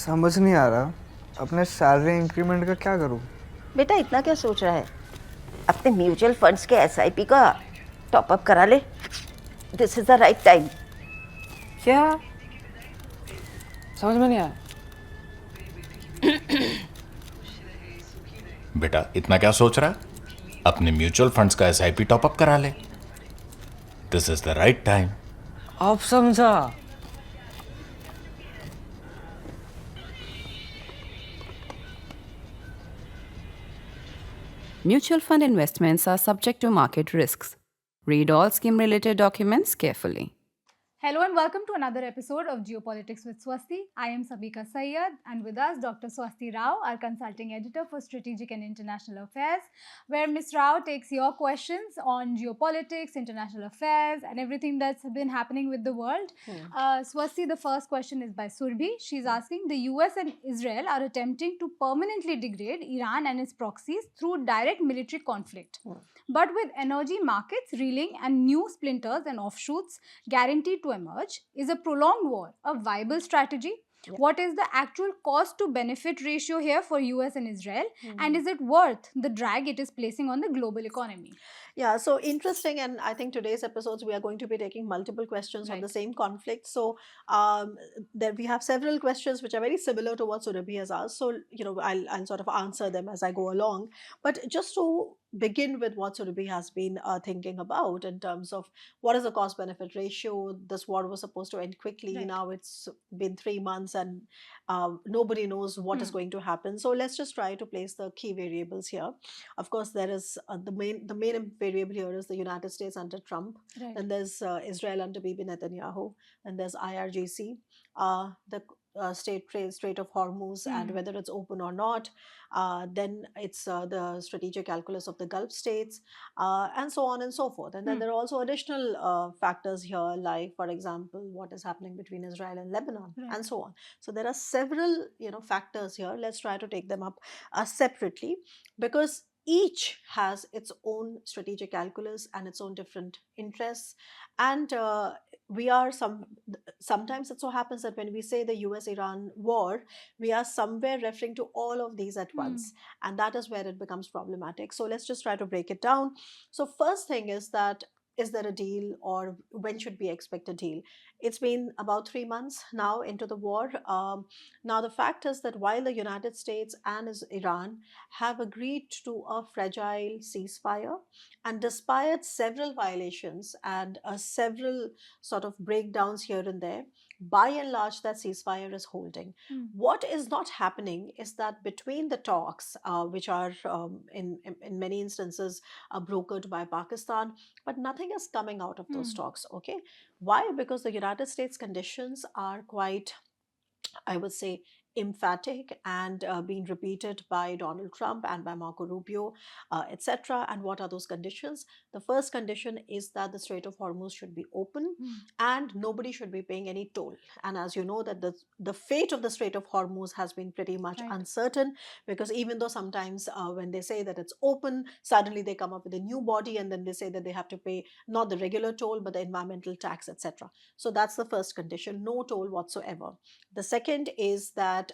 समझ नहीं आ रहा अपने सैलरी इंक्रीमेंट का क्या करूं। बेटा इतना क्या सोच रहा है, अपने म्यूचुअल फंड्स के एसआईपी का टॉपअप करा ले। This is the right time. क्या समझ में नहीं आया। बेटा इतना क्या सोच रहा है, अपने म्यूचुअल फंड्स का एसआईपी टॉपअप करा ले। This is the right time. अब समझा। Mutual fund investments are subject to market risks. Read all scheme related documents carefully. Hello and welcome to another episode of Geopolitics with Swasti. I am Sabika Syed, and with us Dr. Swasti Rao, our consulting editor for strategic and international affairs, where Ms. Rao takes your questions on geopolitics, international affairs, and everything that's been happening with the world. Swasti, the first question is by Surbhi. She's asking, the US and Israel are attempting to permanently degrade Iran and its proxies through direct military conflict. But with energy markets reeling and new splinters and offshoots guaranteed to emerge, is a prolonged war a viable strategy? Yeah. What is the actual cost to benefit ratio here for US and Israel? And is it worth the drag it is placing on the global economy? Yeah, so interesting. And I think today's episodes, we are going to be taking multiple questions on the same conflict. So there we have several questions which are very similar to what Surabhi has asked. So, I'll sort of answer them as I go along. But just to begin with what Surabhi has been thinking about in terms of what is the cost benefit ratio. This war was supposed to end quickly. Right. Now it's been 3 months and nobody knows what is going to happen. So let's just try to place the key variables here. Of course, there is the main variable here is the United States under Trump. Right. Then there's Israel under Bibi Netanyahu, and there's IRGC, the Strait of Hormuz, and whether it's open or not. Then it's the strategic calculus of the Gulf states, and so on and so forth. And then there are also additional factors here, like, for example, what is happening between Israel and Lebanon, and so on. So there are several, factors here. Let's try to take them up separately, because each has its own strategic calculus and its own different interests. And sometimes it so happens that when we say the US-Iran war, we are somewhere referring to all of these at once. And that is where it becomes problematic. So let's just try to break it down. So first thing is that, is there a deal, or when should we expect a deal? It's been about 3 months now into the war. Now, the fact is that while the United States and Iran have agreed to a fragile ceasefire, and despite several violations and several sort of breakdowns here and there, by and large, that ceasefire is holding. What is not happening is that between the talks, which are in many instances brokered by Pakistan, but nothing is coming out of those talks. Okay, why? Because the United States conditions are quite, I would say, emphatic and being repeated by Donald Trump and by Marco Rubio, etc. And what are those conditions? The first condition is that the Strait of Hormuz should be open and nobody should be paying any toll. And as you know, that the fate of the Strait of Hormuz has been pretty much uncertain, because even though sometimes when they say that it's open, suddenly they come up with a new body and then they say that they have to pay not the regular toll but the environmental tax, etc. So that's the first condition, no toll whatsoever. The second is that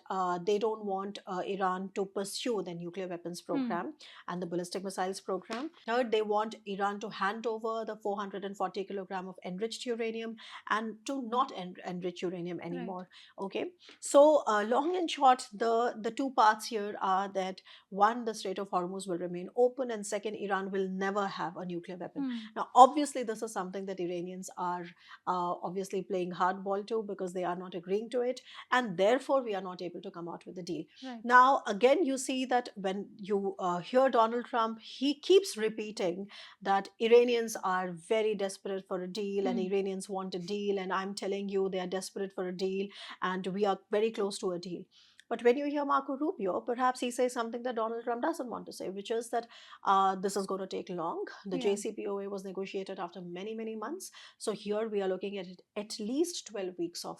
they don't want Iran to pursue the nuclear weapons program and the ballistic missiles program. Third, they want Iran to hand over the 440 kilogram of enriched uranium and to not enrich uranium anymore. Okay, so long and short, the two parts here are that, one, the Strait of Hormuz will remain open, and second, Iran will never have a nuclear weapon. Now, obviously, this is something that Iranians are obviously playing hardball to, because they are not agreeing to it, and therefore we are not able to come out with a deal. Now, again, you see that when you hear Donald Trump, he keeps repeating that Iranians are very desperate for a deal, and Iranians want a deal, and I'm telling you, they are desperate for a deal, and we are very close to a deal. But when you hear Marco Rubio, perhaps he says something that Donald Trump doesn't want to say, which is that this is going to take long. The JCPOA was negotiated after many, many months. So here we are looking at at least 12 weeks of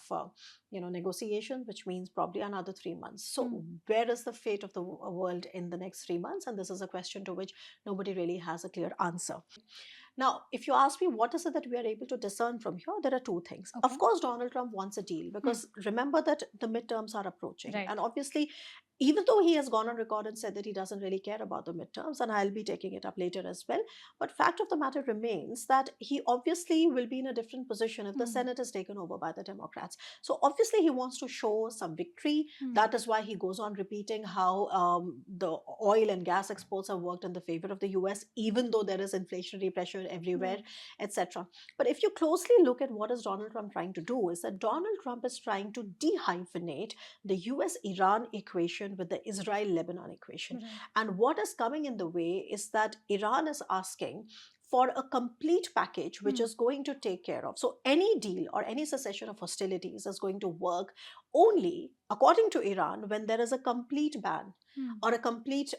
negotiation, which means probably another 3 months. So where is the fate of the world in the next 3 months? And this is a question to which nobody really has a clear answer. Now, if you ask me what is it that we are able to discern from here, there are two things. Okay. Of course, Donald Trump wants a deal because remember that the midterms are approaching. Right. And obviously, even though he has gone on record and said that he doesn't really care about the midterms, and I'll be taking it up later as well, but fact of the matter remains that he obviously will be in a different position if the Senate is taken over by the Democrats. So obviously he wants to show some victory. That is why he goes on repeating how the oil and gas exports have worked in the favor of the US, even though there is inflationary pressure everywhere, etc. But if you closely look at what is Donald Trump trying to do, is that Donald Trump is trying to dehyphenate the US-Iran equation with the Israel-Lebanon equation. And what is coming in the way is that Iran is asking for a complete package which is going to take care of. So any deal or any cessation of hostilities is going to work only, according to Iran, when there is a complete ban or a complete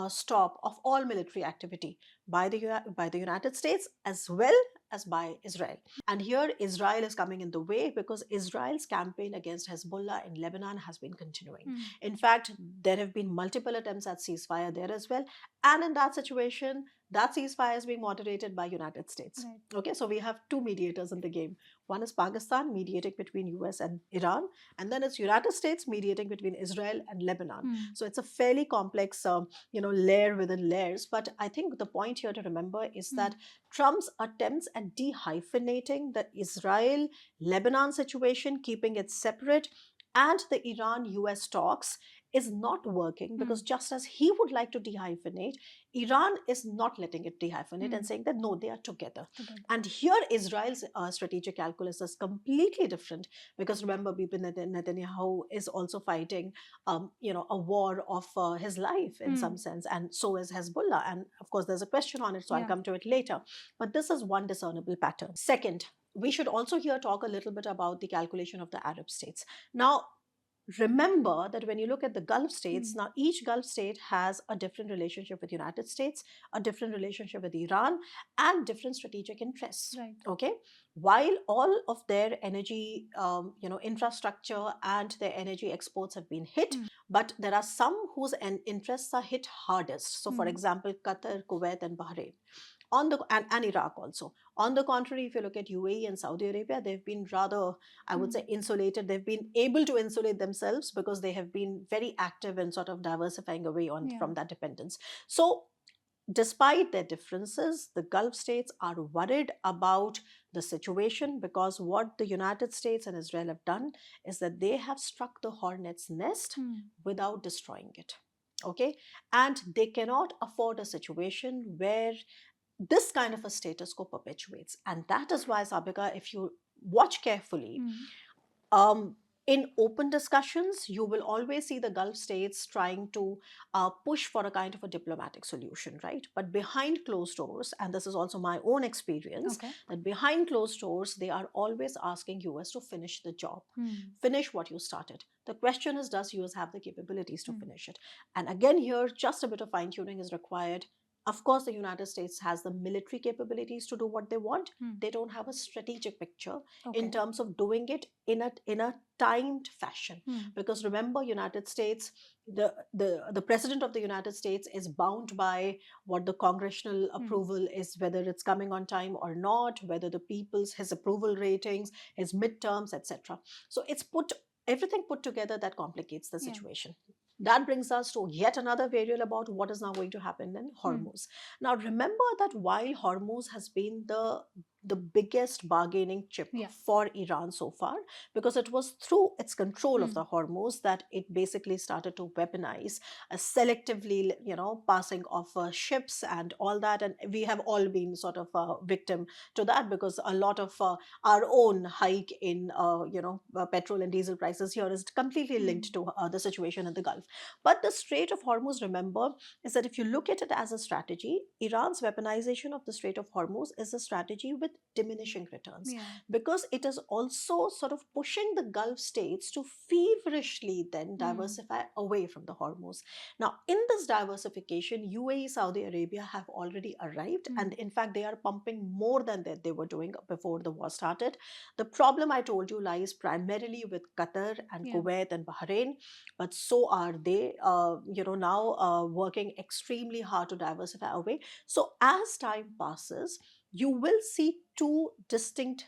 stop of all military activity by the United States as well as by Israel. And here Israel is coming in the way because Israel's campaign against Hezbollah in Lebanon has been continuing. In fact, there have been multiple attempts at ceasefire there as well. And in that situation, that ceasefire is being moderated by United States. Okay, so we have two mediators in the game. One is Pakistan mediating between US and Iran, and then it's United States mediating between Israel and Lebanon. So it's a fairly complex, layer within layers. But I think the point here to remember is that Trump's attempts at dehyphenating the Israel-Lebanon situation, keeping it separate, and the Iran-US talks is not working because just as he would like to dehyphenate, Iran is not letting it dehyphenate and saying that no, they are together. And here Israel's strategic calculus is completely different because remember, Bibi Netanyahu is also fighting, a war of his life in some sense, and so is Hezbollah. And of course, there's a question on it, so I'll come to it later. But this is one discernible pattern. Second, we should also here talk a little bit about the calculation of the Arab states. Now, remember that when you look at the Gulf states, now each Gulf state has a different relationship with the United States, a different relationship with Iran, and different strategic interests. Okay, while all of their energy, infrastructure and their energy exports have been hit, but there are some whose interests are hit hardest. So, for example, Qatar, Kuwait, and Bahrain. And Iraq also. On the contrary, if you look at UAE and Saudi Arabia, they've been rather, I would say, insulated. They've been able to insulate themselves because they have been very active in sort of diversifying away from that dependence. So despite their differences, the Gulf states are worried about the situation because what the United States and Israel have done is that they have struck the hornet's nest without destroying it. Okay? And they cannot afford a situation where this kind of a status quo perpetuates. And that is why, Sabika, if you watch carefully, in open discussions, you will always see the Gulf states trying to push for a kind of a diplomatic solution, right? But behind closed doors, and this is also my own experience, that behind closed doors, they are always asking US to finish the job, finish what you started. The question is, does US have the capabilities to finish it? And again here, just a bit of fine-tuning is required. Of course, the United States has the military capabilities to do what they want. They don't have a strategic picture in terms of doing it in a timed fashion. Because remember, United States, the president of the United States is bound by what the congressional approval is, whether it's coming on time or not, whether his approval ratings, his midterms, etc. So it's everything put together that complicates the situation. That brings us to yet another variable about what is now going to happen in Hormuz. Now, remember that while Hormuz has been the biggest bargaining chip for Iran so far, because it was through its control of the Hormuz that it basically started to weaponize, selectively, passing of ships and all that. And we have all been sort of a victim to that because a lot of our own hike in, petrol and diesel prices here is completely linked to the situation in the Gulf. But the Strait of Hormuz, remember, is that if you look at it as a strategy, Iran's weaponization of the Strait of Hormuz is a strategy with with diminishing returns, Yeah. because it is also sort of pushing the Gulf states to feverishly then diversify away from the Hormuz. Now, in this diversification, UAE, Saudi Arabia have already arrived, and in fact, they are pumping more than they were doing before the war started. The problem, I told you, lies primarily with Qatar and Yeah. Kuwait and Bahrain, but so are they, now working extremely hard to diversify away. So as time passes, you will see two distinct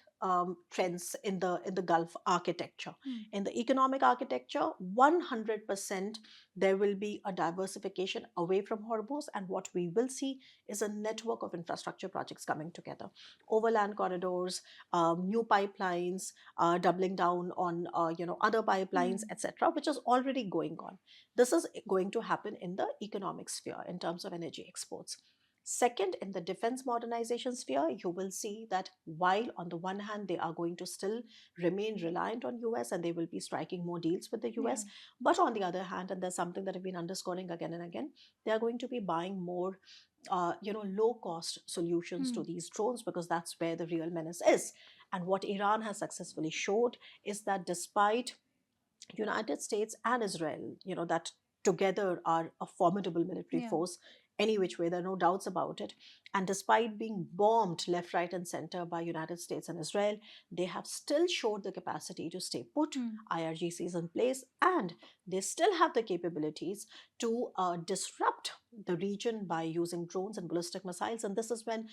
trends in the Gulf architecture. In the economic architecture, 100% there will be a diversification away from Hormuz, and what we will see is a network of infrastructure projects coming together, overland corridors, new pipelines, doubling down on other pipelines, etc., which is already going on. This is going to happen in the economic sphere in terms of energy exports. Second, in the defense modernization sphere, you will see that while on the one hand they are going to still remain reliant on US and they will be striking more deals with the US, but on the other hand, and there's something that I've been underscoring again and again, they are going to be buying more low cost solutions to these drones, because that's where the real menace is. And what Iran has successfully showed is that despite United States and Israel, that together are a formidable military force, any which way, there are no doubts about it. And despite being bombed left, right, and center by United States and Israel, they have still showed the capacity to stay put, IRGCs in place, and they still have the capabilities to disrupt the region by using drones and ballistic missiles. And this is when,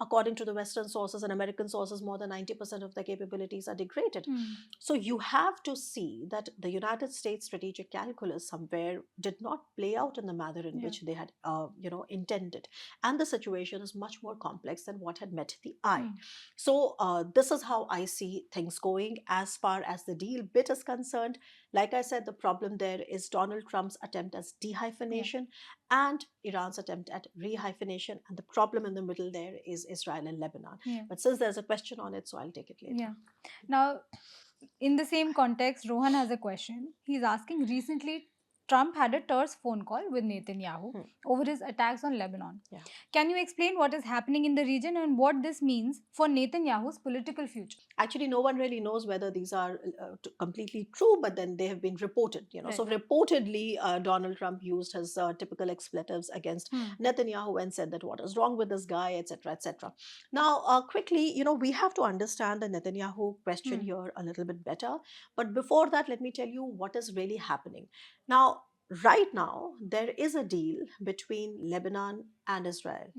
according to the Western sources and American sources, more than 90% of their capabilities are degraded. So you have to see that the United States strategic calculus somewhere did not play out in the manner in which they had, intended. And the situation is much more complex than what had met the eye. So this is how I see things going as far as the deal bit is concerned. Like I said, the problem there is Donald Trump's attempt at dehyphenation and Iran's attempt at rehyphenation. And the problem in the middle there is Israel and Lebanon. But since there's a question on it, so I'll take it later. Yeah. Now, in the same context, Rohan has a question. He's asking, recently Trump had a terse phone call with Netanyahu over his attacks on Lebanon. Can you explain what is happening in the region and what this means for Netanyahu's political future? Actually, no one really knows whether these are completely true, but then they have been reported. So reportedly, Donald Trump used his typical expletives against Netanyahu and said that what is wrong with this guy, etc., etc. Now, quickly, we have to understand the Netanyahu question here a little bit better. But before that, let me tell you what is really happening. Now, right now, there is a deal between Lebanon and Israel.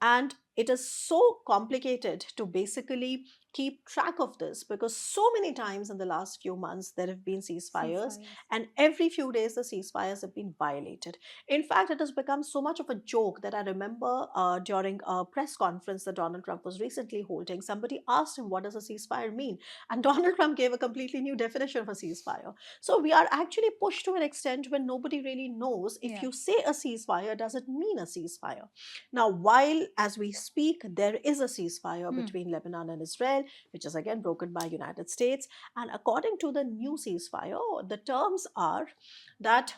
And it is so complicated to basically keep track of this, because so many times in the last few months there have been ceasefires, and every few days the ceasefires have been violated. In fact, it has become so much of a joke that I remember during a press conference that Donald Trump was recently holding, somebody asked him, what does a ceasefire mean? And Donald Trump gave a completely new definition of a ceasefire. So we are actually pushed to an extent when nobody really knows if you say a ceasefire, does it mean a ceasefire? Now, while as we speak, there is a ceasefire between Lebanon and Israel, which is again broken by United States. And according to the new ceasefire, the terms are that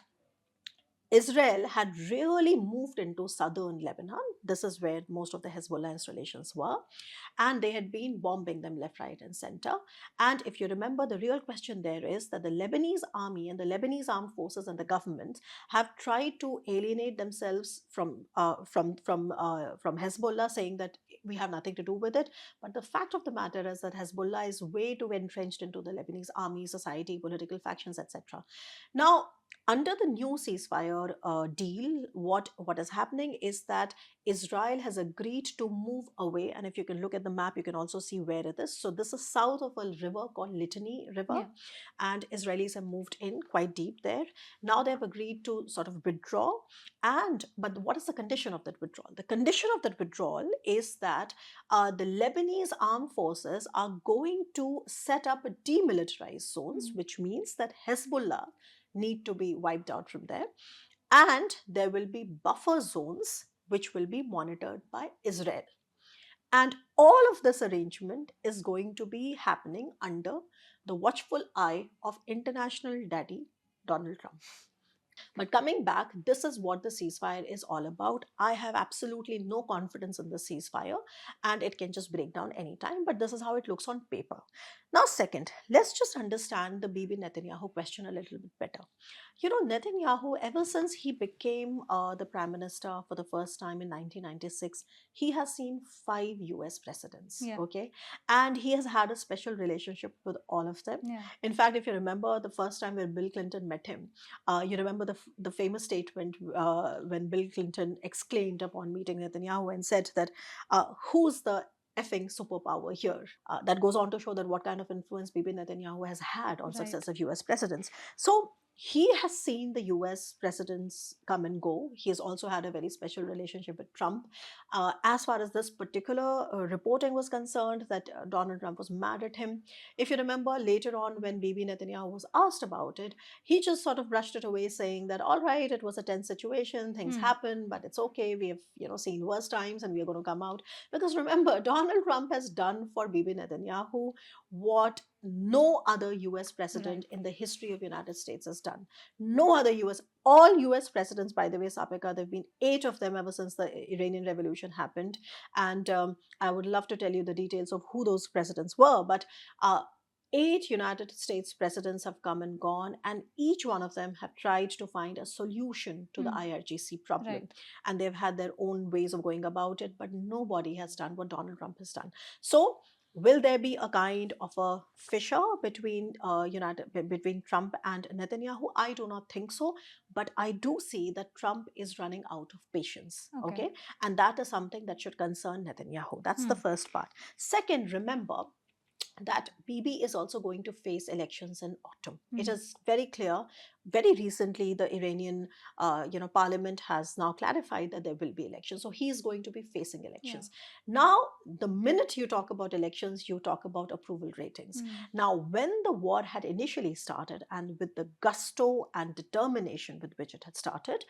Israel had really moved into southern Lebanon. This is where most of the Hezbollah installations were. And they had been bombing them left, right, and center. And if you remember, the real question there is that the Lebanese army and the Lebanese armed forces and the government have tried to alienate themselves from Hezbollah, saying that we have nothing to do with it. But the fact of the matter is that Hezbollah is way too entrenched into the Lebanese army, society, political factions, etc. Now, under the new ceasefire deal, what is happening is that Israel has agreed to move away. And if you can look at the map, you can also see where it is. So this is south of a river called Litany River. And Israelis have moved in quite deep there. Now they've agreed to sort of withdraw. But what is the condition of that withdrawal? The condition of that withdrawal is that the Lebanese armed forces are going to set up demilitarized zones, which means that Hezbollah need to be wiped out from there. And there will be buffer zones which will be monitored by Israel. And all of this arrangement is going to be happening under the watchful eye of international daddy Donald Trump. But coming back, this is what the ceasefire is all about. I have absolutely no confidence in the ceasefire, and it can just break down anytime, but this is how it looks on paper. Now, second, let's just understand the Bibi Netanyahu question a little bit better. You know, Netanyahu, ever since he became the prime minister for the first time in 1996, he has seen 5 US presidents, Yeah. okay? And he has had a special relationship with all of them. Yeah. In fact, if you remember the first time when Bill Clinton met him, you remember the famous statement when Bill Clinton exclaimed upon meeting Netanyahu and said that, who's the effing superpower here? That goes on to show that what kind of influence Bibi Netanyahu has had on Right. successive US presidents. So he has seen the US presidents come and go. He has also had a very special relationship with Trump. As far as this particular reporting was concerned, that Donald Trump was mad at him. If you remember later on when Bibi Netanyahu was asked about it, he just sort of brushed it away, saying that, all right, it was a tense situation, things happen, but it's okay. We have, seen worse times and we are going to come out. Because remember, Donald Trump has done for Bibi Netanyahu what no other US president in the history of the United States has done. No other all US presidents, by the way, Sabika, there have been 8 of them ever since the Iranian Revolution happened. And I would love to tell you the details of who those presidents were, but 8 United States presidents have come and gone, and each one of them have tried to find a solution to the IRGC problem. Right. And they've had their own ways of going about it, but nobody has done what Donald Trump has done. So, will there be a kind of a fissure between between Trump and Netanyahu? I do not think so, but I do see that Trump is running out of patience. Okay, and that is something that should concern Netanyahu. That's the first part. Second, remember that Bibi is also going to face elections in autumn. It is very clear. Very recently, the Iranian, parliament has now clarified that there will be elections. So he is going to be facing elections. Now, the minute you talk about elections, you talk about approval ratings. Now, when the war had initially started, and with the gusto and determination with which it had started,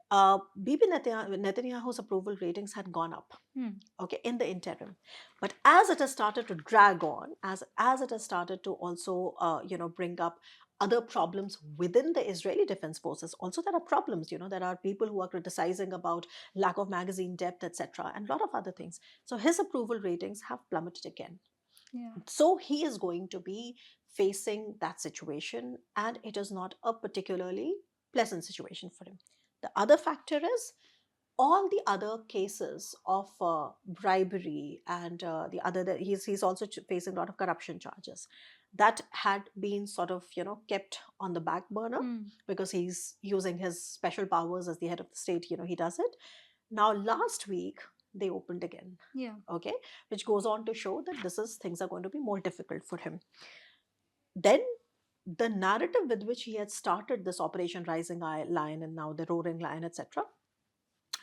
Bibi Netanyahu's approval ratings had gone up, okay, in the interim. But as it has started to drag on, as it has started to also, bring up other problems within the Israeli Defense Forces, also there are problems, there are people who are criticizing about lack of magazine depth, etc., and a lot of other things. So his approval ratings have plummeted again. Yeah. So he is going to be facing that situation, and it is not a particularly pleasant situation for him. The other factor is all the other cases of bribery and the other that he's also facing a lot of corruption charges that had been sort of kept on the back burner because he's using his special powers as the head of the state. He does it. Now, last week they opened again. Yeah. Okay, which goes on to show that things are going to be more difficult for him. Then the narrative with which he had started this Operation Rising Lion and now the Roaring Lion, etc.,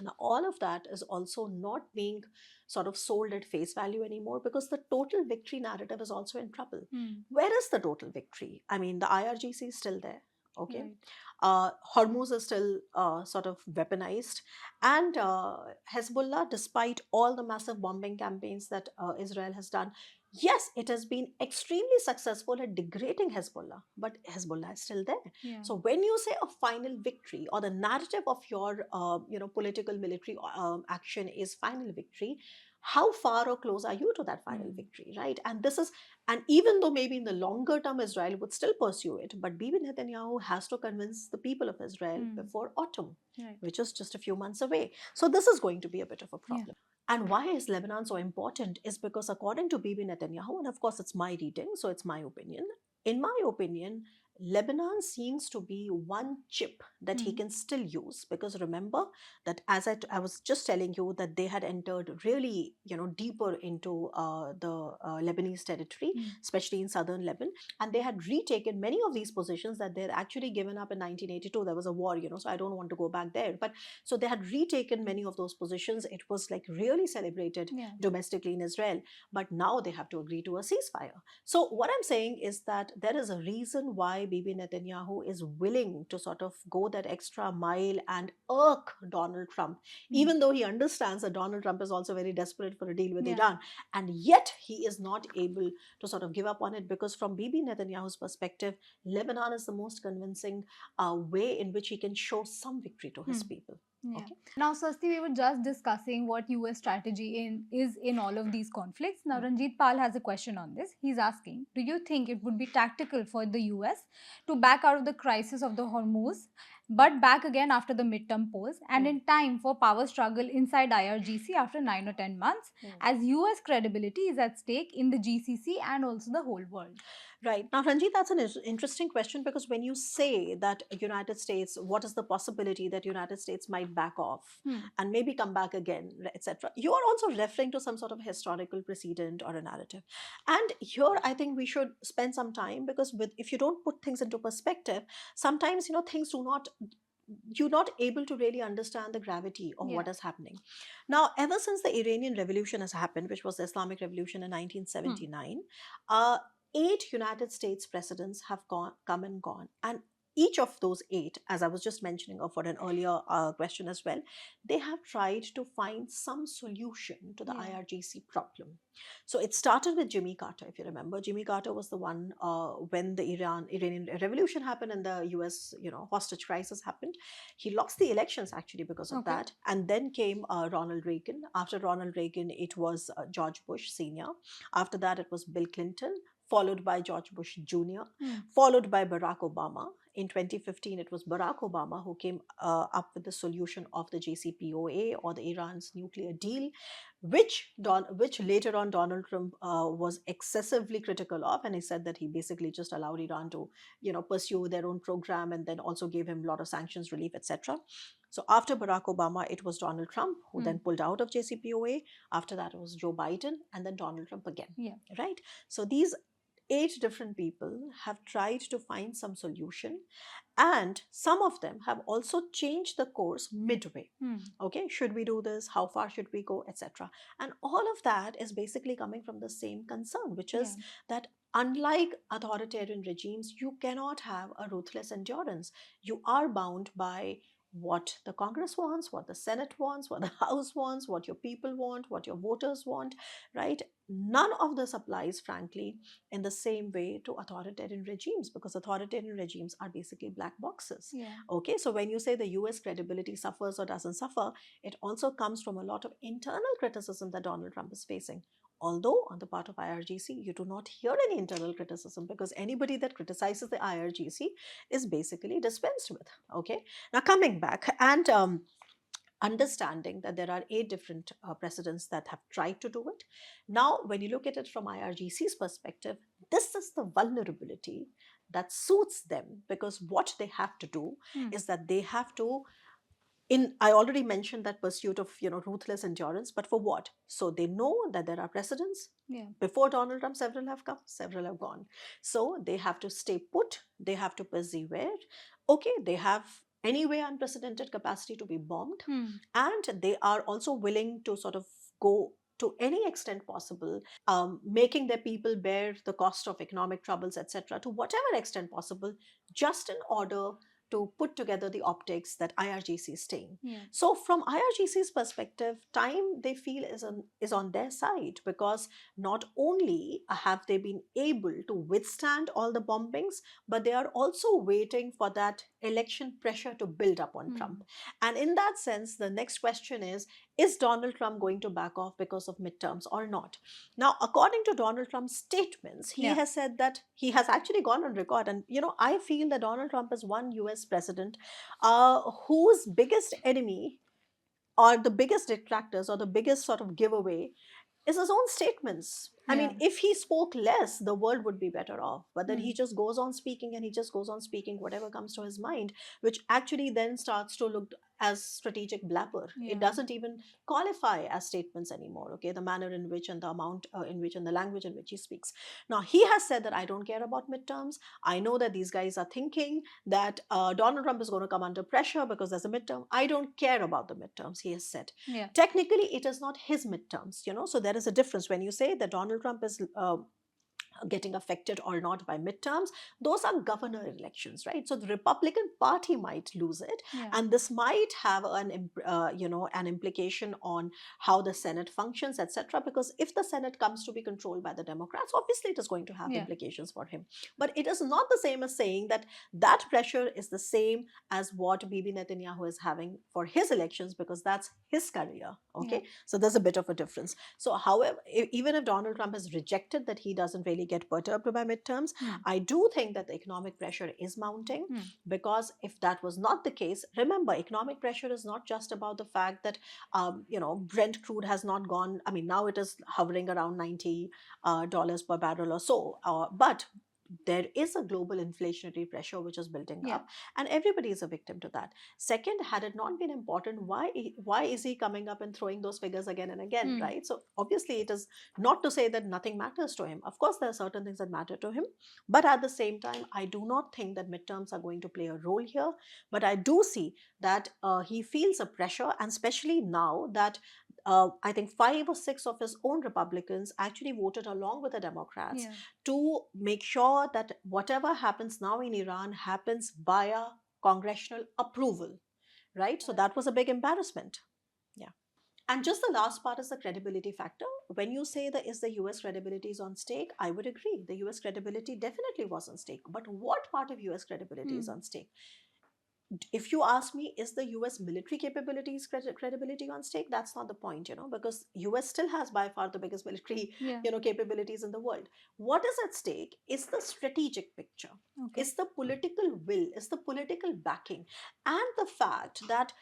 now, all of that is also not being sort of sold at face value anymore because the total victory narrative is also in trouble. Where is the total victory? I mean, the IRGC is still there. Okay. Hormuz is still sort of weaponized. And Hezbollah, despite all the massive bombing campaigns that Israel has done, yes, it has been extremely successful at degrading Hezbollah, but Hezbollah is still there. Yeah. So when you say a final victory or the narrative of your, political military action is final victory, how far or close are you to that final victory, right? And even though maybe in the longer term Israel would still pursue it, but Bibi Netanyahu has to convince the people of Israel before autumn, which is just a few months away. So this is going to be a bit of a problem. And why is Lebanon so important is because according to Bibi Netanyahu, and of course it's my reading, so it's my opinion, in my opinion, Lebanon seems to be one chip that he can still use, because remember that as I was just telling you that they had entered really, deeper into the Lebanese territory, especially in southern Lebanon, and they had retaken many of these positions that they had actually given up in 1982. There was a war, so I don't want to go back there. But so they had retaken many of those positions. It was like really celebrated domestically in Israel, but now they have to agree to a ceasefire. So what I'm saying is that there is a reason why why Bibi Netanyahu is willing to sort of go that extra mile and irk Donald Trump, even though he understands that Donald Trump is also very desperate for a deal with Yeah. Iran. And yet he is not able to sort of give up on it, because from Bibi Netanyahu's perspective, Lebanon is the most convincing way in which he can show some victory to his people. Yeah. Okay. Now, Swasti, we were just discussing what US strategy is in all of these conflicts. Now, Ranjit Pal has a question on this. He's asking, do you think it would be tactical for the US to back out of the crisis of the Hormuz, but back again after the midterm polls and in time for power struggle inside IRGC after 9 or 10 months, as US credibility is at stake in the GCC and also the whole world? Right. Now, Ranjit, that's an interesting question, because when you say that United States, what is the possibility that United States might back off and maybe come back again, etc., you are also referring to some sort of historical precedent or a narrative. And here, I think we should spend some time, because if you don't put things into perspective, sometimes, things do not, you're not able to really understand the gravity of what is happening. Now, ever since the Iranian Revolution has happened, which was the Islamic Revolution in 1979, 8 United States presidents have come and gone. And each of those 8, as I was just mentioning for an earlier question as well, they have tried to find some solution to the IRGC problem. So it started with Jimmy Carter, if you remember. Jimmy Carter was the one when the Iranian Revolution happened and the US, hostage crisis happened. He lost the elections actually because of that. And then came Ronald Reagan. After Ronald Reagan, it was George Bush Sr. After that, it was Bill Clinton, followed by George Bush Jr., followed by Barack Obama. In 2015, it was Barack Obama who came up with the solution of the JCPOA, or the Iran's nuclear deal, which later on Donald Trump was excessively critical of, and he said that he basically just allowed Iran to, pursue their own program, and then also gave him a lot of sanctions relief, etc. So after Barack Obama, it was Donald Trump who then pulled out of JCPOA. After that, it was Joe Biden, and then Donald Trump again. Yeah. Right? So these 8 different people have tried to find some solution, and some of them have also changed the course midway. Okay, should we do this? How far should we go, etc.? And all of that is basically coming from the same concern, which is that unlike authoritarian regimes, you cannot have a ruthless endurance. You are bound by what the Congress wants, what the Senate wants, what the House wants, what your people want, what your voters want, right? None of this applies, frankly, in the same way to authoritarian regimes, because authoritarian regimes are basically black boxes. Okay, so when you say the US credibility suffers or doesn't suffer, it also comes from a lot of internal criticism that Donald Trump is facing. Although on the part of IRGC, you do not hear any internal criticism, because anybody that criticizes the IRGC is basically dispensed with. Okay, now coming back and understanding that there are 8 different precedents that have tried to do it. Now, when you look at it from IRGC's perspective, this is the vulnerability that suits them, because what they have to do is that they have to, I already mentioned that pursuit of ruthless endurance, but for what? So they know that there are precedents. Before Donald Trump, several have come, several have gone. So they have to stay put, they have to persevere. Okay, they have anyway unprecedented capacity to be bombed, and they are also willing to sort of go to any extent possible, making their people bear the cost of economic troubles, etc., to whatever extent possible, just in order to put together the optics that IRGC is staying. So from IRGC's perspective, time, they feel, is on their side, because not only have they been able to withstand all the bombings, but they are also waiting for that election pressure to build up on Trump. And in that sense, the next question is Donald Trump going to back off because of midterms or not? Now, according to Donald Trump's statements, he has said that he has actually gone on record. And, I feel that Donald Trump is one US president whose biggest enemy, or the biggest detractors, or the biggest sort of giveaway, is his own statements. I mean, if he spoke less, the world would be better off. But then he just goes on speaking, and he just goes on speaking whatever comes to his mind, which actually then starts to look as strategic blabber. It doesn't even qualify as statements anymore, okay? The manner in which, and the amount in which, and the language in which he speaks. Now, he has said that I don't care about midterms. I know that these guys are thinking that Donald Trump is going to come under pressure because there's a midterm. I don't care about the midterms, he has said. Technically, it is not his midterms, so there is a difference when you say that Donald Trump is getting affected or not by midterms, those are governor elections, right? So the Republican Party might lose it, Yeah. and this might have an implication on how the Senate functions, etc. Because if the Senate comes to be controlled by the Democrats, obviously it is going to have Yeah. implications for him. But it is not the same as saying that that pressure is the same as what Bibi Netanyahu is having for his elections, because that's his career. Okay, Yeah. so there's a bit of a difference. So, however, even if Donald Trump has rejected that he doesn't really get perturbed by midterms, I do think that the economic pressure is mounting, because if that was not the case, remember, economic pressure is not just about the fact that Brent crude has not gone. I mean, now it is hovering around $90 per barrel or so, but there is a global inflationary pressure which is building Yeah. up, and everybody is a victim to that. Second, had it not been important, why is he coming up and throwing those figures again and again, right? So obviously it is not to say that nothing matters to him. Of course, there are certain things that matter to him, but at the same time, I do not think that midterms are going to play a role here. But I do see that he feels a pressure, and especially now that I think 5 or 6 of his own Republicans actually voted along with the Democrats Yeah. to make sure that whatever happens now in Iran happens via congressional approval, right? So that was a big embarrassment. Yeah. And just the last part is the credibility factor. When you say that is the US credibility is on stake, I would agree. The US credibility definitely was on stake. But what part of US credibility is on stake? If you ask me, is the US military capabilities credibility on stake? That's not the point, because US still has by far the biggest military, Yeah. capabilities in the world. What is at stake is the strategic picture, Okay. is the political will, is the political backing, and the fact that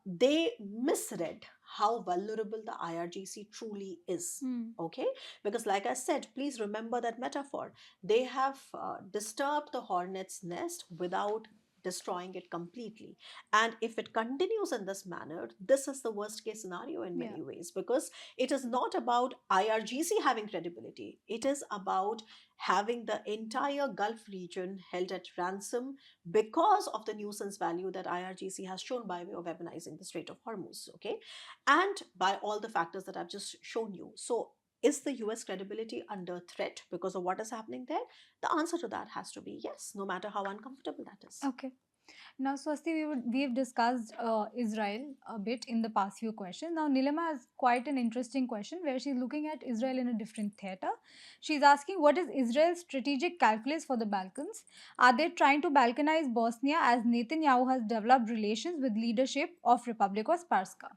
they misread how vulnerable the IRGC truly is. Okay, because like I said, please remember that metaphor. They have disturbed the hornet's nest without destroying it completely. And if it continues in this manner, this is the worst case scenario in many ways, because it is not about IRGC having credibility. It is about having the entire Gulf region held at ransom because of the nuisance value that IRGC has shown by way of weaponizing the Strait of Hormuz, okay? And by all the factors that I've just shown you. So is the US credibility under threat because of what is happening there? The answer to that has to be yes, no matter how uncomfortable that is. Okay. Now, Swasti, we've discussed Israel a bit in the past few questions. Now, Nilima has quite an interesting question where she's looking at Israel in a different theater. She's asking, what is Israel's strategic calculus for the Balkans? Are they trying to balkanize Bosnia as Netanyahu has developed relations with leadership of Republic of Sparska?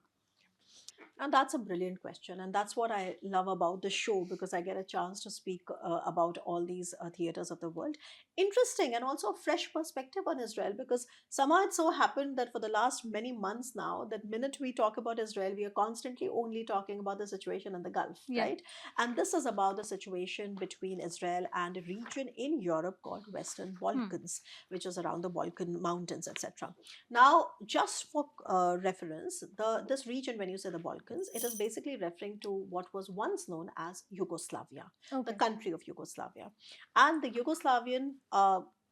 And that's a brilliant question. And that's what I love about the show, because I get a chance to speak about all these theaters of the world. Interesting, and also a fresh perspective on Israel, because somehow it so happened that for the last many months now, that minute we talk about Israel, we are constantly only talking about the situation in the Gulf, right? And this is about the situation between Israel and a region in Europe called Western Balkans, which is around the Balkan mountains, etc. Now, just for reference, this region, when you say the Balkans, it is basically referring to what was once known as Yugoslavia, the country of Yugoslavia. And the Yugoslavian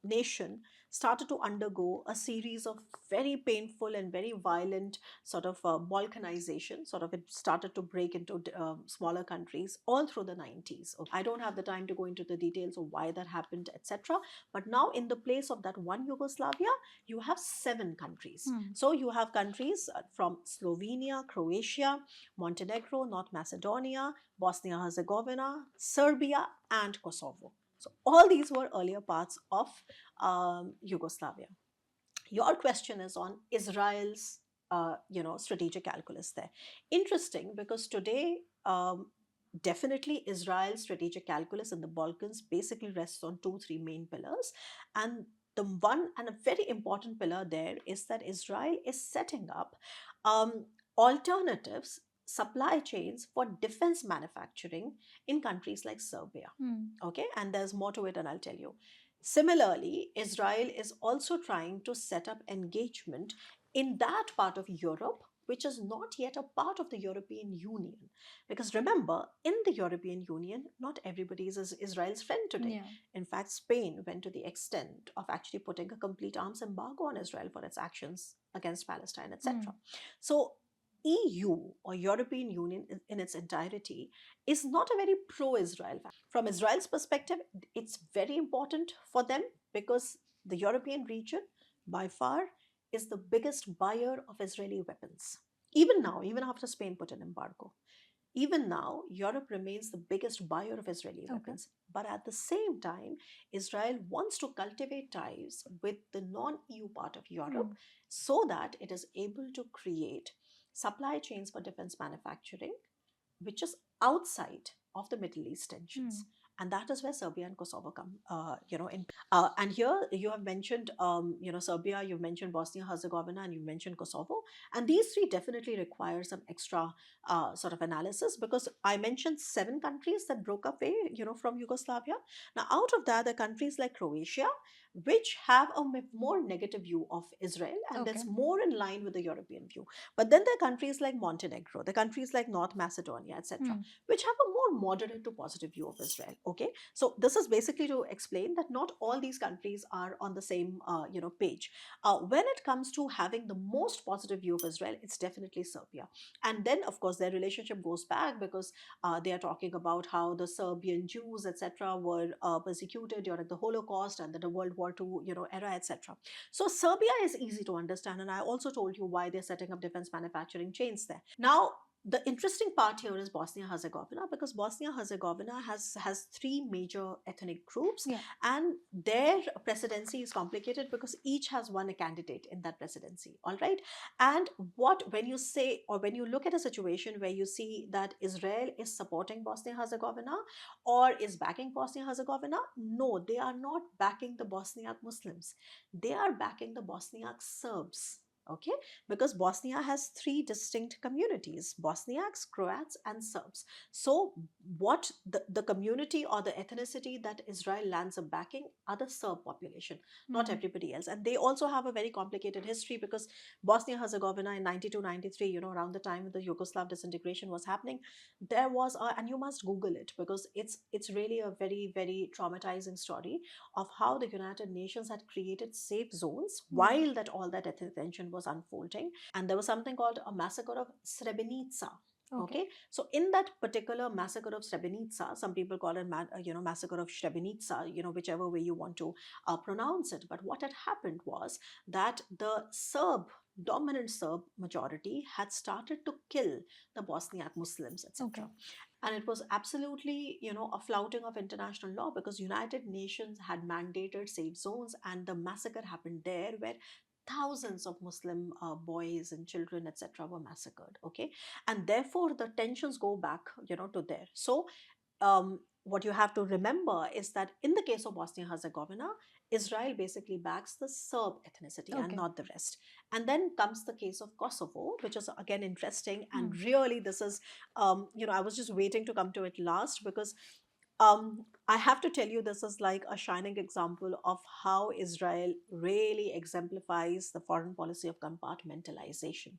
nation started to undergo a series of very painful and very violent sort of balkanization. Sort of it started to break into smaller countries all through the 90s. I don't have the time to go into the details of why that happened, etc. But now, in the place of that one Yugoslavia, you have 7 countries. So you have countries from Slovenia, Croatia, Montenegro, North Macedonia, Bosnia-Herzegovina, Serbia, and Kosovo. So all these were earlier parts of Yugoslavia. Your question is on Israel's, strategic calculus there. Interesting, because today, definitely Israel's strategic calculus in the Balkans basically rests on 2-3 main pillars. And the one and a very important pillar there is that Israel is setting up alternatives, supply chains for defense manufacturing in countries like Serbia. Okay, and there's more to it, and I'll tell you. Similarly, Israel is also trying to set up engagement in that part of Europe which is not yet a part of the European Union. Because remember, in the European Union, not everybody is Israel's friend today. In fact, Spain went to the extent of actually putting a complete arms embargo on Israel for its actions against Palestine, etc. So EU or European Union in its entirety is not a very pro-Israel. From Israel's perspective, it's very important for them because the European region, by far, is the biggest buyer of Israeli weapons. Even now, even after Spain put an embargo, even now, Europe remains the biggest buyer of Israeli weapons. But at the same time, Israel wants to cultivate ties with the non EU part of Europe so that it is able to create supply chains for defense manufacturing, which is outside of the Middle East tensions. And that is where Serbia and Kosovo come, and here you have mentioned, Serbia, you've mentioned Bosnia-Herzegovina, and you've mentioned Kosovo. And these three definitely require some extra sort of analysis because I mentioned 7 countries that broke away, from Yugoslavia. Now, out of that, the countries like Croatia, which have a more negative view of Israel, and that's more in line with the European view. But then there are countries like Montenegro, the countries like North Macedonia, etc., which have a more moderate to positive view of Israel. Okay, so this is basically to explain that not all these countries are on the same page. When it comes to having the most positive view of Israel, it's definitely Serbia. And then, of course, their relationship goes back because they are talking about how the Serbian Jews, etc., were persecuted during the Holocaust and the World War II, era, etc. So Serbia is easy to understand, and I also told you why they're setting up defense manufacturing chains there. Now, the interesting part here is Bosnia-Herzegovina, because Bosnia-Herzegovina has 3 major ethnic groups, and their presidency is complicated because each has one candidate in that presidency. All right, and when you say, or when you look at a situation where you see that Israel is supporting Bosnia-Herzegovina or is backing Bosnia-Herzegovina, no, they are not backing the Bosniak Muslims. They are backing the Bosniak Serbs. Okay, because Bosnia has 3 distinct communities: Bosniaks, Croats, and Serbs. So what the community or the ethnicity that Israel lands up backing are the Serb population, not everybody else. And they also have a very complicated history because Bosnia-Herzegovina in 92-93, around the time the Yugoslav disintegration was happening, there was and you must Google it because it's really a very, very traumatizing story of how the United Nations had created safe zones while all that ethnic tension was unfolding. And there was something called a massacre of Srebrenica. Okay, so in that particular massacre of Srebrenica, some people call it massacre of Srebrenica, whichever way you want to pronounce it. But what had happened was that the dominant Serb majority had started to kill the Bosniak Muslims, etc. And it was absolutely, a flouting of international law because United Nations had mandated safe zones, and the massacre happened there where thousands of Muslim boys and children, etc., were massacred. Okay, and therefore the tensions go back, to there. So what you have to remember is that in the case of Bosnia-Herzegovina, Israel basically backs the Serb ethnicity and not the rest. And then comes the case of Kosovo, which is again interesting. And really, this is, I was just waiting to come to it last because I have to tell you, this is like a shining example of how Israel really exemplifies the foreign policy of compartmentalization.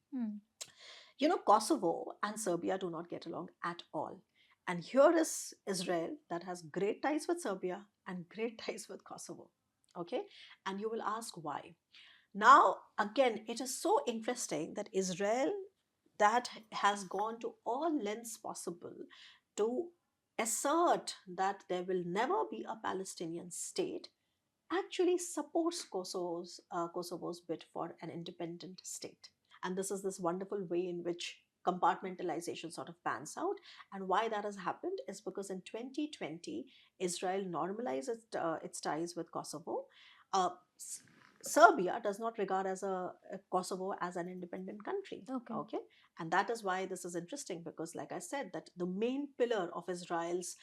Kosovo and Serbia do not get along at all. And here is Israel that has great ties with Serbia and great ties with Kosovo. Okay, and you will ask why. Now, again, it is so interesting that Israel, that has gone to all lengths possible to assert that there will never be a Palestinian state, actually supports Kosovo's bid for an independent state. And this is this wonderful way in which compartmentalization sort of pans out. And why that has happened is because in 2020, Israel normalized its ties with Kosovo. Serbia does not regard as Kosovo as an independent country. Okay, and that is why this is interesting because, like I said, that the main pillar of Israel's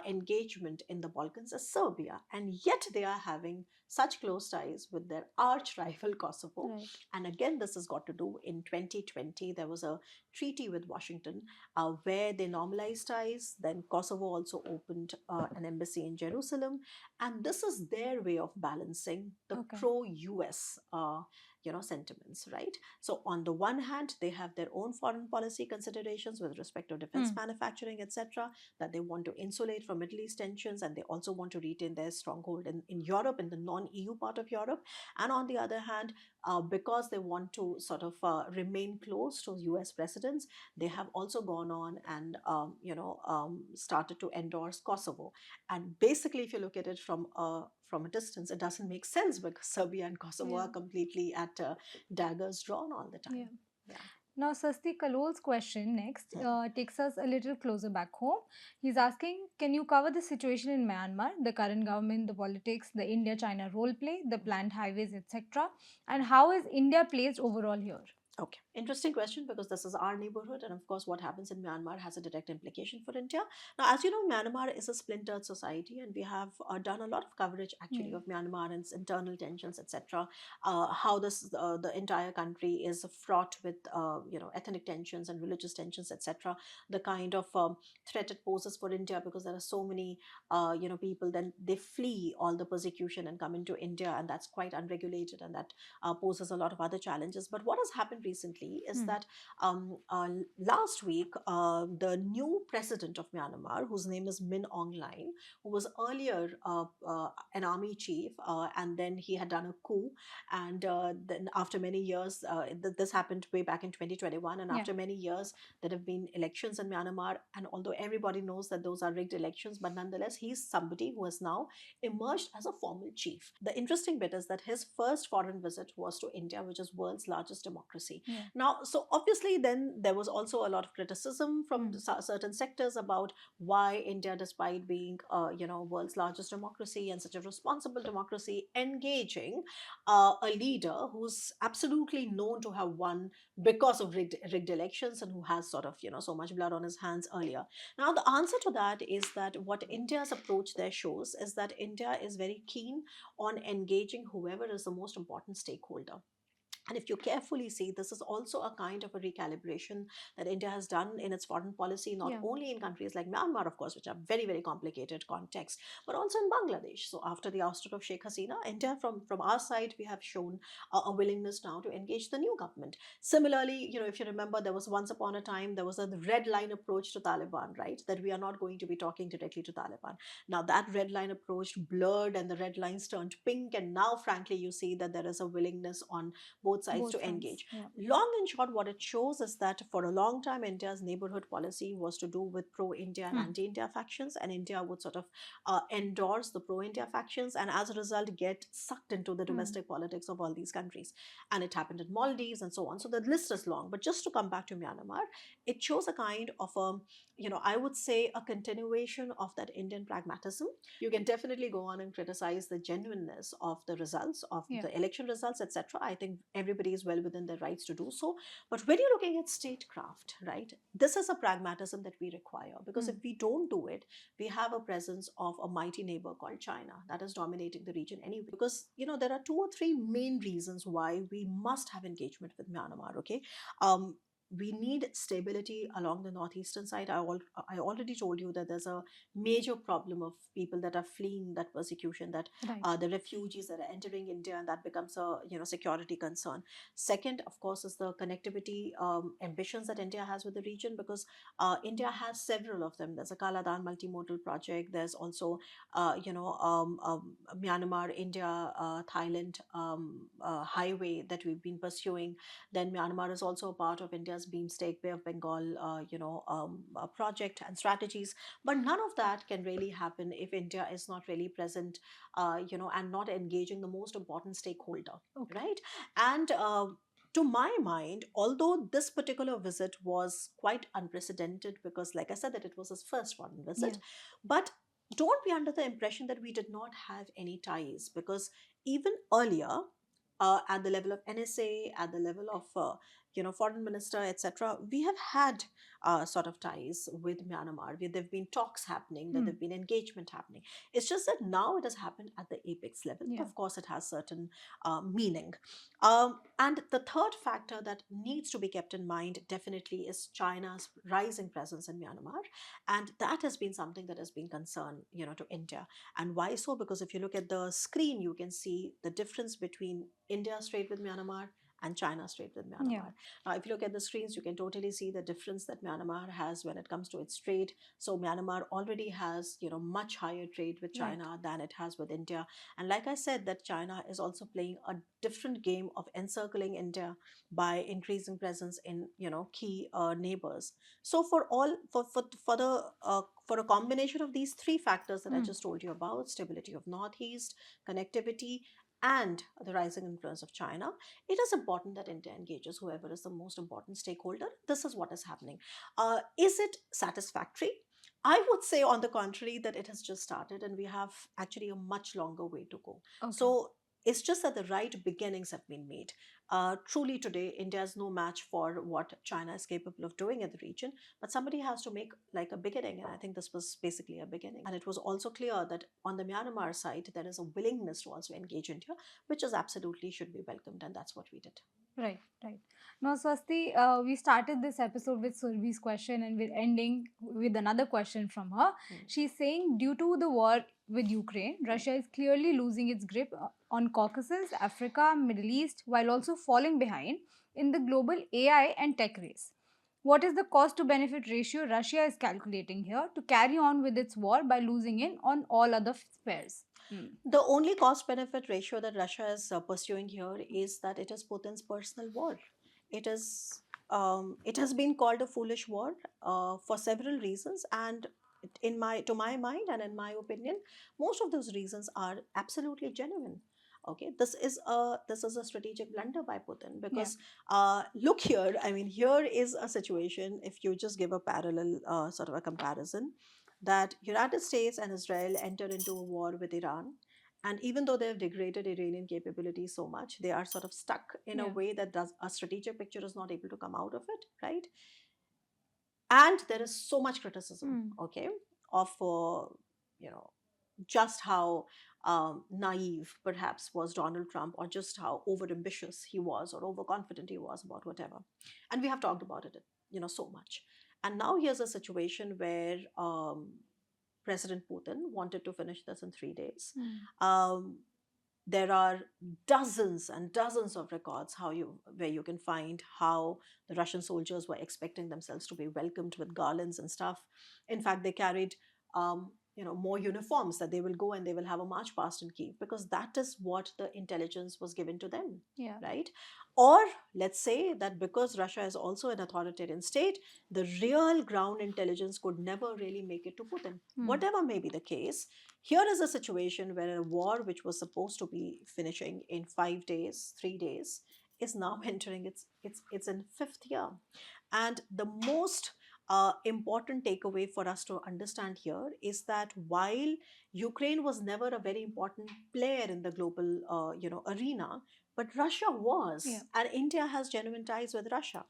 engagement in the Balkans is Serbia, and yet they are having such close ties with their arch rival Kosovo. And again, this has got to do in 2020. There was a treaty with Washington where they normalized ties. Then Kosovo also opened an embassy in Jerusalem, and this is their way of balancing the pro-US sentiments, right? So on the one hand, they have their own foreign policy considerations with respect to defense manufacturing, etc., that they want to insulate from Middle East tensions, and they also want to retain their stronghold in Europe, in the non-EU part of Europe. And on the other hand, because they want to sort of remain close to US presidents, they have also gone on and started to endorse Kosovo. And basically, if you look at it from a distance, it doesn't make sense because Serbia and Kosovo are completely at daggers drawn all the time. Yeah. Now, Swasti, Kalol's question next takes us a little closer back home. He's asking, can you cover the situation in Myanmar, the current government, the politics, the India-China role play, the planned highways, etc., and how is India placed overall here? Okay, interesting question, because this is our neighborhood, and of course, what happens in Myanmar has a direct implication for India. Now, as you know, Myanmar is a splintered society, and we have done a lot of coverage actually of Myanmar and its internal tensions, etc. How the entire country is fraught with ethnic tensions and religious tensions, etc. The kind of threat it poses for India, because there are so many people, then they flee all the persecution and come into India, and that's quite unregulated, and that poses a lot of other challenges. But what has happened recently is that last week, the new president of Myanmar, whose name is Min Aung Hlaing, who was earlier an army chief, and then he had done a coup, and then after many years, this happened way back in 2021, and after many years, there have been elections in Myanmar, and although everybody knows that those are rigged elections, but nonetheless, he's somebody who has now emerged as a formal chief. The interesting bit is that his first foreign visit was to India, which is world's largest democracy. Now, so obviously then there was also a lot of criticism from certain sectors about why India, despite being world's largest democracy and such a responsible democracy, engaging a leader who's absolutely known to have won because of rigged elections, and who has sort of so much blood on his hands earlier. Now, the answer to that is that what India's approach there shows is that India is very keen on engaging whoever is the most important stakeholder. And if you carefully see, this is also a kind of a recalibration that India has done in its foreign policy, not only in countries like Myanmar, of course, which are very, very complicated contexts, but also in Bangladesh. So after the ouster of Sheikh Hasina, India, from our side, we have shown a willingness now to engage the new government. Similarly, if you remember, there was once upon a time, there was a red line approach to Taliban, right? That we are not going to be talking directly to Taliban. Now that red line approach blurred and the red lines turned pink. And now, frankly, you see that there is a willingness on both sides to engage. Long and short, what it shows is that for a long time, India's neighborhood policy was to do with pro-India and anti-India factions, and India would sort of endorse the pro-India factions, and as a result get sucked into the domestic politics of all these countries. And it happened in Maldives and so on. So the list is long. But just to come back to Myanmar, it shows a kind of I would say a continuation of that Indian pragmatism. You can definitely go on and criticize the genuineness of the results of the election results, etc. I think everybody is well within their rights to do so. But when you're looking at statecraft, right, this is a pragmatism that we require, because if we don't do it, we have a presence of a mighty neighbor called China that is dominating the region anyway. Because, there are 2 or 3 main reasons why we must have engagement with Myanmar, okay? We need stability along the northeastern side. I already told you that there's a major problem of people that are fleeing that persecution, that the refugees that are entering India, and that becomes a security concern. Second, of course, is the connectivity ambitions that India has with the region, because India has several of them. There's a Kaladan multimodal project. There's also Myanmar, India, Thailand highway that we've been pursuing. Then Myanmar is also a part of India's Beamsteak Bay of Bengal, project and strategies. But none of that can really happen if India is not really present, and not engaging the most important stakeholder, right? And to my mind, although this particular visit was quite unprecedented, because like I said, that it was his first foreign visit, but don't be under the impression that we did not have any ties, because even earlier, at the level of NSA, at the level of foreign minister, etc., we have had sort of ties with Myanmar. There've been talks happening, there've been engagement happening. It's just that now it has happened at the apex level. Yeah. Of course, it has certain meaning. And the third factor that needs to be kept in mind definitely is China's rising presence in Myanmar, and that has been something that has been concern, to India. And why so? Because if you look at the screen, you can see the difference between India's trade with Myanmar and China's trade with Myanmar. Yeah. Now, if you look at the screens, you can totally see the difference that Myanmar has when it comes to its trade. So Myanmar already has, much higher trade with China than it has with India. And like I said, that China is also playing a different game of encircling India by increasing presence in, key neighbors. So for a combination of these three factors that I just told you about, stability of Northeast, connectivity, and the rising influence of China, it is important that India engages whoever is the most important stakeholder. This is what is happening. Is it satisfactory? I would say, on the contrary, that it has just started and we have actually a much longer way to go. Okay. So it's just that the right beginnings have been made. Truly today, India is no match for what China is capable of doing in the region, but somebody has to make like a beginning. And I think this was basically a beginning. And it was also clear that on the Myanmar side, there is a willingness to also engage India, which is absolutely should be welcomed. And that's what we did. Right. Now, Swasti, we started this episode with Survi's question and we're ending with another question from her. She's saying, due to the war with Ukraine, Russia is clearly losing its grip on Caucasus, Africa, Middle East, while also falling behind in the global AI and tech race. What is the cost to benefit ratio Russia is calculating here to carry on with its war by losing in on all other spheres? The only cost benefit ratio that Russia is pursuing here is that it is Putin's personal war. It has been called a foolish war for several reasons, and to my mind and in my opinion, most of those reasons are absolutely genuine. Okay, this is a strategic blunder by Putin because look here. I mean, here is a situation. If you just give a parallel sort of a comparison, that United States and Israel enter into a war with Iran. And even though they have degraded Iranian capabilities so much, they are sort of stuck in a way that a strategic picture is not able to come out of it, right? And there is so much criticism, okay, of just how naive perhaps was Donald Trump, or just how overambitious he was or overconfident he was about whatever. And we have talked about it, so much. And now here's a situation where President Putin wanted to finish this in 3 days. There are dozens and dozens of records where you can find how the Russian soldiers were expecting themselves to be welcomed with garlands and stuff. In fact, they carried more uniforms, that they will go and they will have a march past in Kyiv, because that is what the intelligence was given to them, right? Or let's say that because Russia is also an authoritarian state, the real ground intelligence could never really make it to Putin. Whatever may be the case, here is a situation where a war which was supposed to be finishing in 5 days, 3 days, is now entering its in fifth year. And the most important takeaway for us to understand here is that while Ukraine was never a very important player in the global arena, but Russia was, and India has genuine ties with Russia.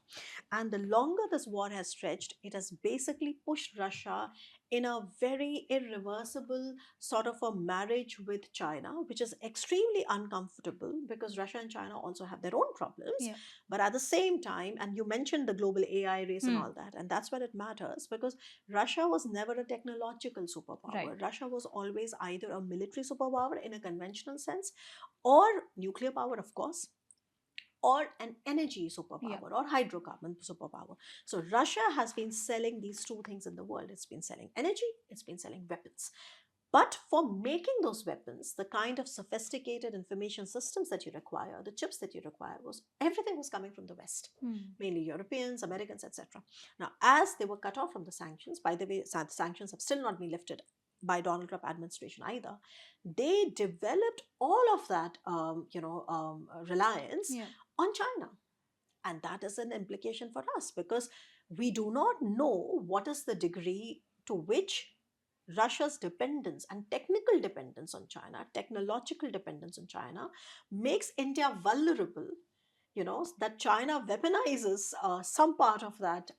And the longer this war has stretched, it has basically pushed Russia in a very irreversible sort of a marriage with China, which is extremely uncomfortable because Russia and China also have their own problems. But at the same time, and you mentioned the global AI race and all that, and that's where it matters, because Russia was never a technological superpower. Russia was always either a military superpower in a conventional sense, or nuclear power, of course, or an energy superpower or hydrocarbon superpower. So Russia has been selling these two things in the world. It's been selling energy, it's been selling weapons. But for making those weapons, the kind of sophisticated information systems that you require, the chips that you require, everything was coming from the West, mainly Europeans, Americans, etc. Now, as they were cut off from the sanctions, by the way, sanctions have still not been lifted by Donald Trump administration either, they developed all of that reliance on China. And that is an implication for us, because we do not know what is the degree to which Russia's dependence and technical dependence on China, technological dependence on China, makes India vulnerable that China weaponizes some part of that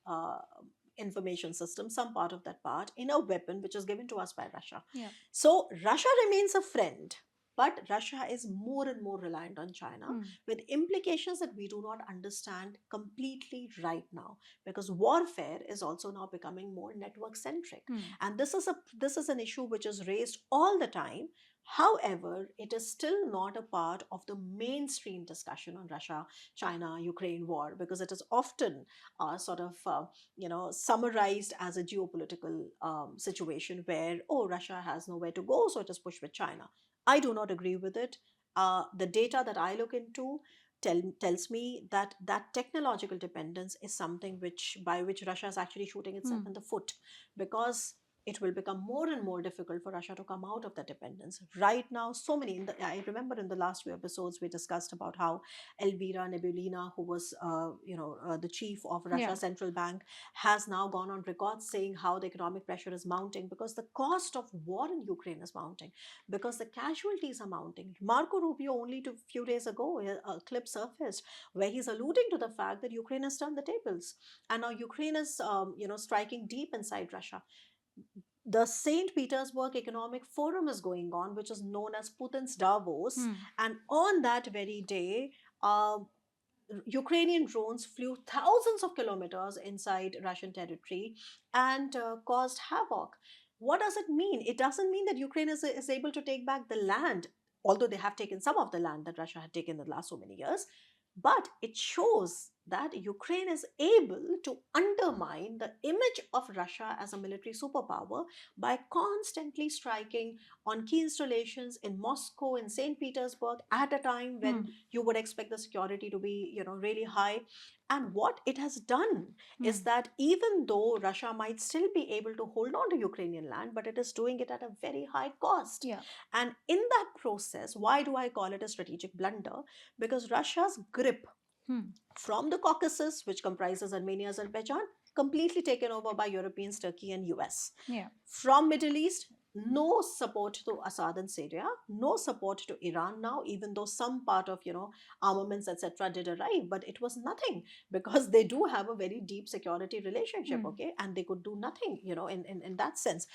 information system, some part of that part in a weapon which is given to us by Russia. Yeah. So Russia remains a friend, but Russia is more and more reliant on China with implications that we do not understand completely right now, because warfare is also now becoming more network centric. And this is an issue which is raised all the time. However, it is still not a part of the mainstream discussion on Russia, China, Ukraine war, because it is often summarized as a geopolitical situation where, oh, Russia has nowhere to go, so it is pushed with China. I do not agree with it. The data that I look into tells me that that technological dependence is something by which Russia is actually shooting itself in the foot, because it will become more and more difficult for Russia to come out of that dependence. Right now, I remember in the last few episodes we discussed about how Elvira Nebulina, who was the chief of Russia's central bank, has now gone on record saying how the economic pressure is mounting because the cost of war in Ukraine is mounting, because the casualties are mounting. Marco Rubio, only a few days ago, a clip surfaced where he's alluding to the fact that Ukraine has turned the tables, and now Ukraine is striking deep inside Russia. The St. Petersburg Economic Forum is going on, which is known as Putin's Davos. And on that very day, Ukrainian drones flew thousands of kilometers inside Russian territory and caused havoc. What does it mean? It doesn't mean that Ukraine is able to take back the land, although they have taken some of the land that Russia had taken in the last so many years. But it shows that Ukraine is able to undermine the image of Russia as a military superpower by constantly striking on key installations in Moscow, in St. Petersburg, at a time when you would expect the security to be, really high. And what it has done is that even though Russia might still be able to hold on to Ukrainian land, but it is doing it at a very high cost. Yeah. And in that process, why do I call it a strategic blunder? Because Russia's grip from the Caucasus, which comprises Armenia, Azerbaijan, completely taken over by Europeans, Turkey, and US. Yeah. From Middle East, no support to Assad and Syria, no support to Iran now, even though some part of armaments, etc., did arrive, but it was nothing because they do have a very deep security relationship, okay, and they could do nothing, in that sense.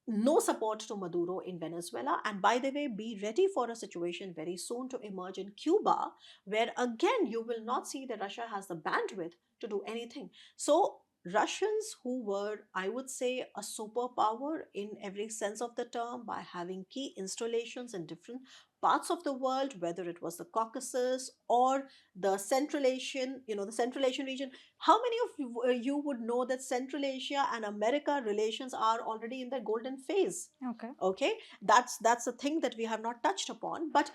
No support to Maduro in Venezuela. And by the way, be ready for a situation very soon to emerge in Cuba, where again, you will not see that Russia has the bandwidth to do anything. So Russians, who were, I would say, a superpower in every sense of the term by having key installations in different parts of the world, whether it was the Caucasus or the Central Asian, the Central Asian region. How many of you would know that Central Asia and America relations are already in their golden phase? Okay, that's a thing that we have not touched upon, but.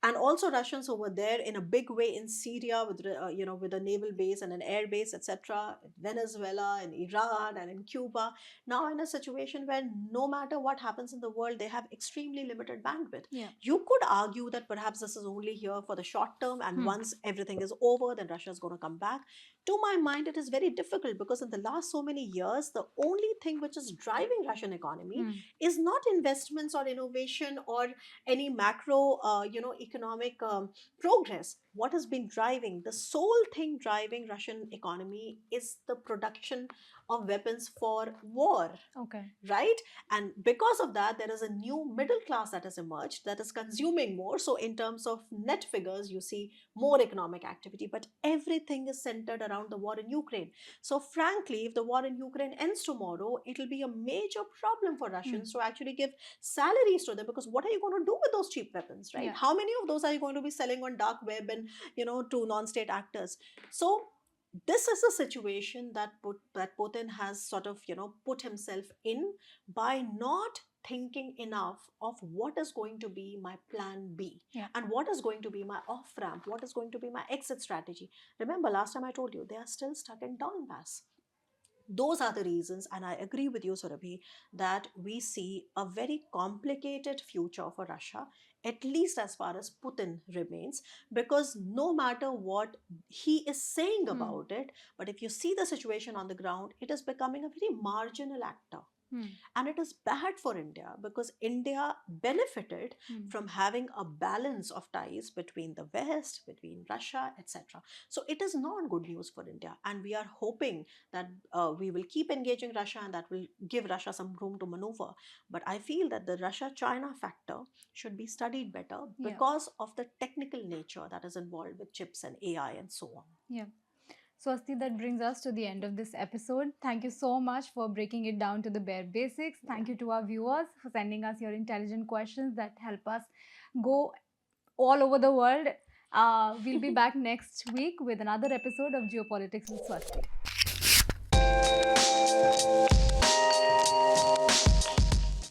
And also Russians who were there in a big way in Syria with a naval base and an air base, etc., Venezuela and Iran and in Cuba, now in a situation where no matter what happens in the world, they have extremely limited bandwidth. Yeah. You could argue that perhaps this is only here for the short term, and once everything is over, then Russia is going to come back. To my mind, it is very difficult because in the last so many years, the only thing which is driving Russian economy is not investments or innovation or any macro, economic progress. What has been driving, the sole thing driving Russian economy is the production of weapons for war. Okay. Right? And because of that, there is a new middle class that has emerged that is consuming more. So in terms of net figures, you see more economic activity, but everything is centered around the war in Ukraine. So frankly, if the war in Ukraine ends tomorrow, it'll be a major problem for Russians to actually give salaries to them, because what are you going to do with those cheap weapons, right? Yeah. How many of those are you going to be selling on dark web and, to non-state actors? So this is a situation that Putin has sort of put himself in by not thinking enough of what is going to be my plan B, and what is going to be my off ramp, what is going to be my exit strategy. Remember last time I told you they are still stuck in Donbass. Those are the reasons, and I agree with you, Surabhi, that we see a very complicated future for Russia, at least as far as Putin remains, because no matter what he is saying about it, but if you see the situation on the ground, it is becoming a very marginal actor. And it is bad for India because India benefited from having a balance of ties between the West, between Russia, etc. So it is not good news for India. And we are hoping that we will keep engaging Russia and that will give Russia some room to maneuver. But I feel that the Russia-China factor should be studied better because of the technical nature that is involved with chips and AI and so on. Yeah. Swasti, that brings us to the end of this episode. Thank you so much for breaking it down to the bare basics. Thank you to our viewers for sending us your intelligent questions that help us go all over the world. We'll be back next week with another episode of Geopolitics with Swasti.